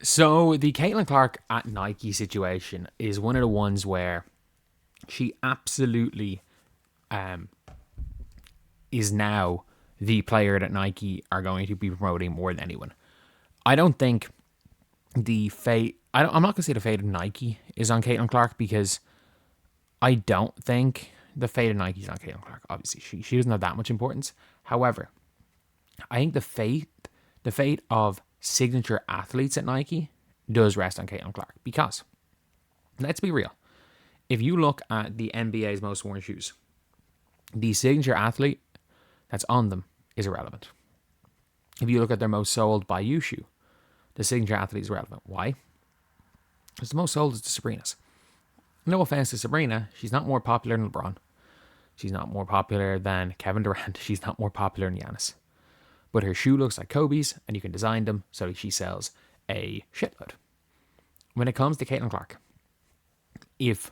So the Caitlin Clark at Nike situation is one of the ones where she absolutely um, is now the player that Nike are going to be promoting more than anyone. I don't think the fate. I'm not going to say the fate of Nike is on Caitlin Clark because I don't think the fate of Nike is on Caitlin Clark. Obviously, she doesn't have that much importance. However, I think the fate of signature athletes at Nike does rest on Caitlin Clark because let's be real. If you look at the NBA's most worn shoes, the signature athlete that's on them is irrelevant. If you look at their most sold by you shoe, the signature athlete is relevant. Why? Because the most sold is the Sabrinas. No offense to Sabrina, she's not more popular than LeBron. She's not more popular than Kevin Durant. She's not more popular than Giannis. But her shoe looks like Kobe's, and you can design them so she sells a shitload. When it comes to Caitlin Clark, if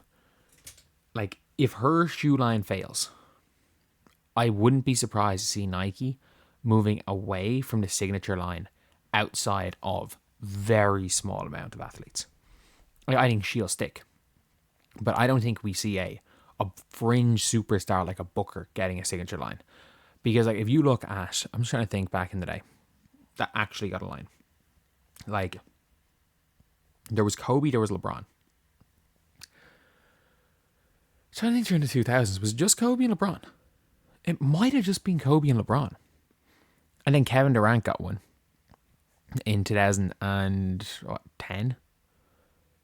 if her shoe line fails, I wouldn't be surprised to see Nike moving away from the signature line outside of very small amount of athletes. I think she'll stick, but I don't think we see a fringe superstar like a Booker getting a signature line. Because like if you look at, I'm just trying to think back in the day that actually got a line. Like there was Kobe, there was LeBron. I'm trying to think during the 2000s, was it just Kobe and LeBron? It might have just been Kobe and LeBron. And then Kevin Durant got one in 2010.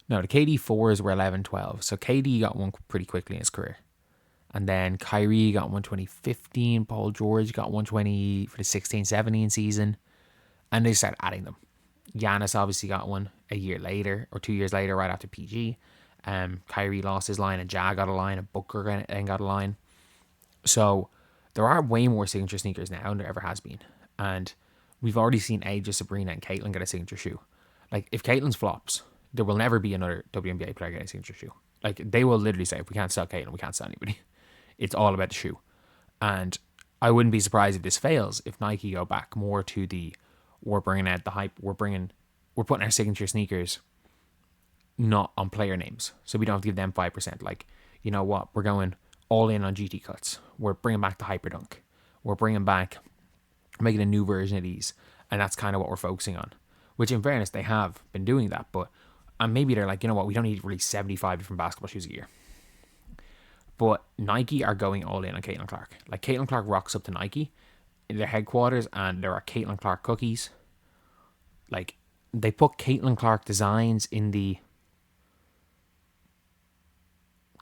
No, the KD 4s were 11, 12. So KD got one pretty quickly in his career. And then Kyrie got one 2015. Paul George got 120 for the 16-17 season. And they started adding them. Giannis obviously got one a year later or 2 years later, right after PG. Kyrie lost his line, and Ja got a line, and Booker then got a line. So there are way more signature sneakers now than there ever has been. And we've already seen Aja, Sabrina, and Caitlin get a signature shoe. Like, if Caitlin's flops, there will never be another WNBA player getting a signature shoe. Like, they will literally say, if we can't sell Caitlin, we can't sell anybody. It's all about the shoe. And I wouldn't be surprised if this fails, if Nike go back more to the, we're bringing out the hype, we're putting our signature sneakers not on player names. So we don't have to give them 5%. Like, you know what? We're going all in on GT cuts. We're bringing back the Hyperdunk. We're making a new version of these. And that's kind of what we're focusing on. Which, in fairness, they have been doing that. But maybe they're like, you know what? We don't need to release 75 different basketball shoes a year. But Nike are going all in on Caitlin Clark. Like, Caitlin Clark rocks up to Nike in their headquarters, and there are Caitlin Clark cookies. Like, they put Caitlin Clark designs in the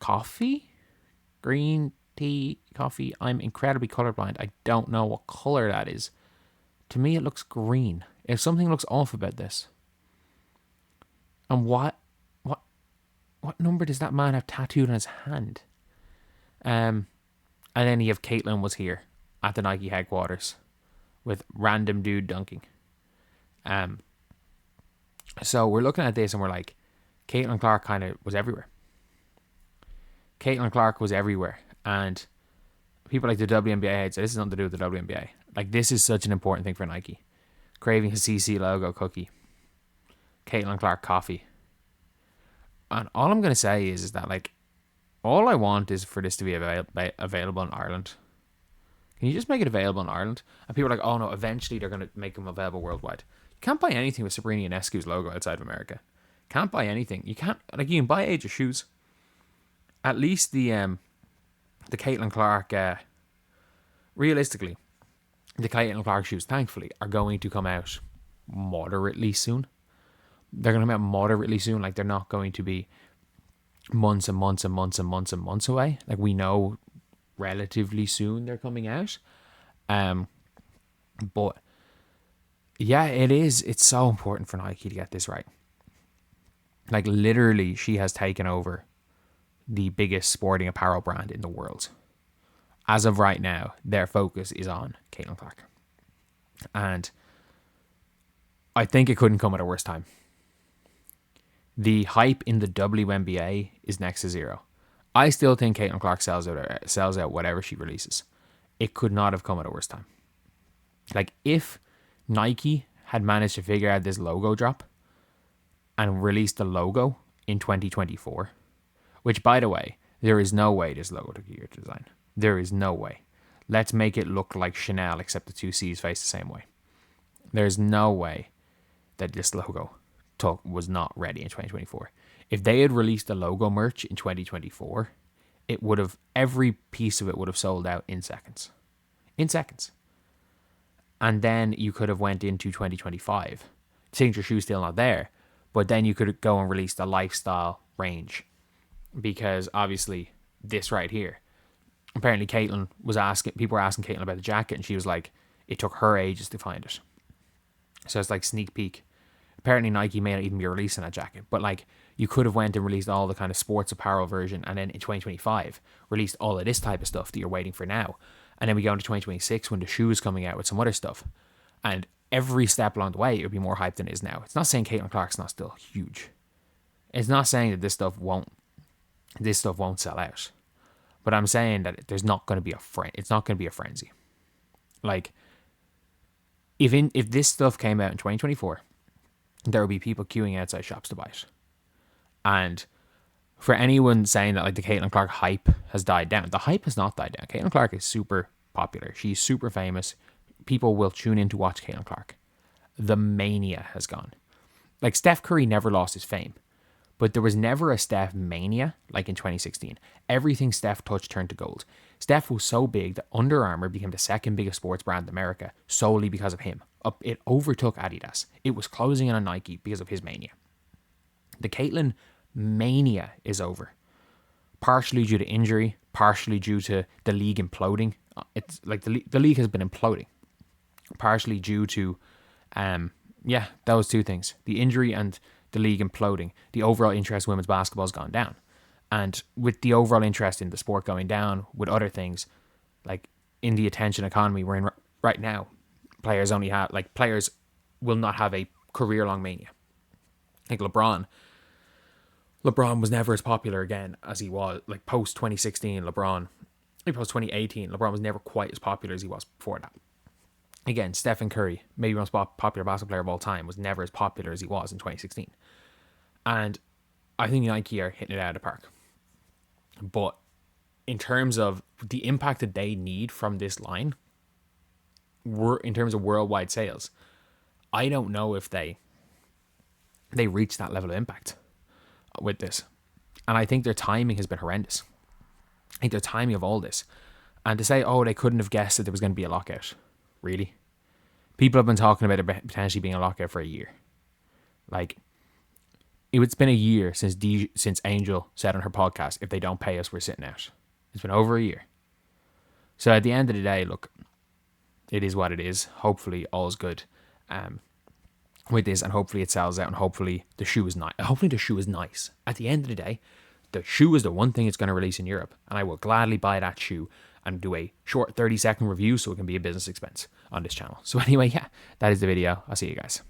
coffee, green tea coffee. I'm incredibly colorblind. I don't know what color that is. To me, it looks green. If something looks off about this, and what number does that man have tattooed on his hand? And then you have Caitlin was here at the Nike headquarters with random dude dunking. So we're looking at this and we're like, Caitlin Clark kind of was everywhere. Caitlin Clark was everywhere. And people like the WNBA head say, this is nothing to do with the WNBA. Like, this is such an important thing for Nike. Craving his CC logo cookie. Caitlin Clark coffee. And all I'm going to say is that, like, all I want is for this to be available in Ireland. Can you just make it available in Ireland? And people are like, oh no, eventually they're going to make them available worldwide. You can't buy anything with Sabrina Ionescu's logo outside of America. Can't buy anything. You can't, like, you can buy Age of shoes. At least the Caitlin Clark, realistically, the Caitlin Clark shoes, thankfully, are going to come out moderately soon. They're going to come out moderately soon. Like, they're not going to be months and months and months and months and months away. Like, we know relatively soon they're coming out. But yeah, it's so important for Nike to get this right. Like, literally, she has taken over the biggest sporting apparel brand in the world. As of right now, their focus is on Caitlin Clark. And I think it couldn't come at a worse time. The hype in the WNBA is next to zero. I still think Caitlin Clark sells out whatever she releases. It could not have come at a worse time. Like, if Nike had managed to figure out this logo drop, and release the logo in 2024, which, by the way, there is no way this logo took a year to design. There is no way. Let's make it look like Chanel, except the two C's face the same way. There's no way that this logo was not ready in 2024. If they had released the logo merch in 2024, it would have, every piece of it would have sold out in seconds. In seconds. And then you could have went into 2025. Signature shoe's still not there, but then you could go and release the lifestyle range, because obviously this right here, apparently people were asking Caitlin about the jacket, and she was like, it took her ages to find it. So it's like sneak peek. Apparently Nike may not even be releasing that jacket, but like, you could have went and released all the kind of sports apparel version, and then in 2025 released all of this type of stuff that you're waiting for now. And then we go into 2026 when the shoe is coming out with some other stuff. And every step along the way, it would be more hyped than it is now. It's not saying Caitlin Clark's not still huge. It's not saying that this stuff won't sell out. But I'm saying that there's not going to be it's not going to be a frenzy. Like, if this stuff came out in 2024, there would be people queuing outside shops to buy it. And for anyone saying that like the Caitlin Clark hype has died down, the hype has not died down. Caitlin Clark is super popular. She's super famous. People will tune in to watch Caitlin Clark. The mania has gone. Like, Steph Curry never lost his fame, but there was never a Steph mania like in 2016. Everything Steph touched turned to gold. Steph was so big that Under Armour became the second biggest sports brand in America solely because of him. It overtook Adidas. It was closing in on Nike because of his mania. The Caitlin mania is over. Partially due to injury, partially due to the league imploding. It's like the league has been imploding. Partially due to, those two things. The injury and the league imploding. The overall interest in women's basketball has gone down. And with the overall interest in the sport going down, with other things, like in the attention economy we're in right now, players will not have a career-long mania. Like LeBron was never as popular again as he was. Like post 2016, post 2018, LeBron was never quite as popular as he was before that. Again, Stephen Curry, maybe the most popular basketball player of all time, was never as popular as he was in 2016. And I think Nike are hitting it out of the park. But in terms of the impact that they need from this line, in terms of worldwide sales, I don't know if they reach that level of impact with this. And I think their timing has been horrendous. I think their timing of all this. And to say, they couldn't have guessed that there was going to be a lockout. Really? People have been talking about it potentially being a lockout for a year. Like, it's been a year since Angel said on her podcast, if they don't pay us, we're sitting out. It's been over a year. So at the end of the day, look, it is what it is. Hopefully all's good with this, and hopefully it sells out, and hopefully the shoe is nice. Hopefully the shoe is nice. At the end of the day, the shoe is the one thing it's going to release in Europe, and I will gladly buy that shoe and do a short 30-second review so it can be a business expense on this channel. So anyway, that is the video. I'll see you guys.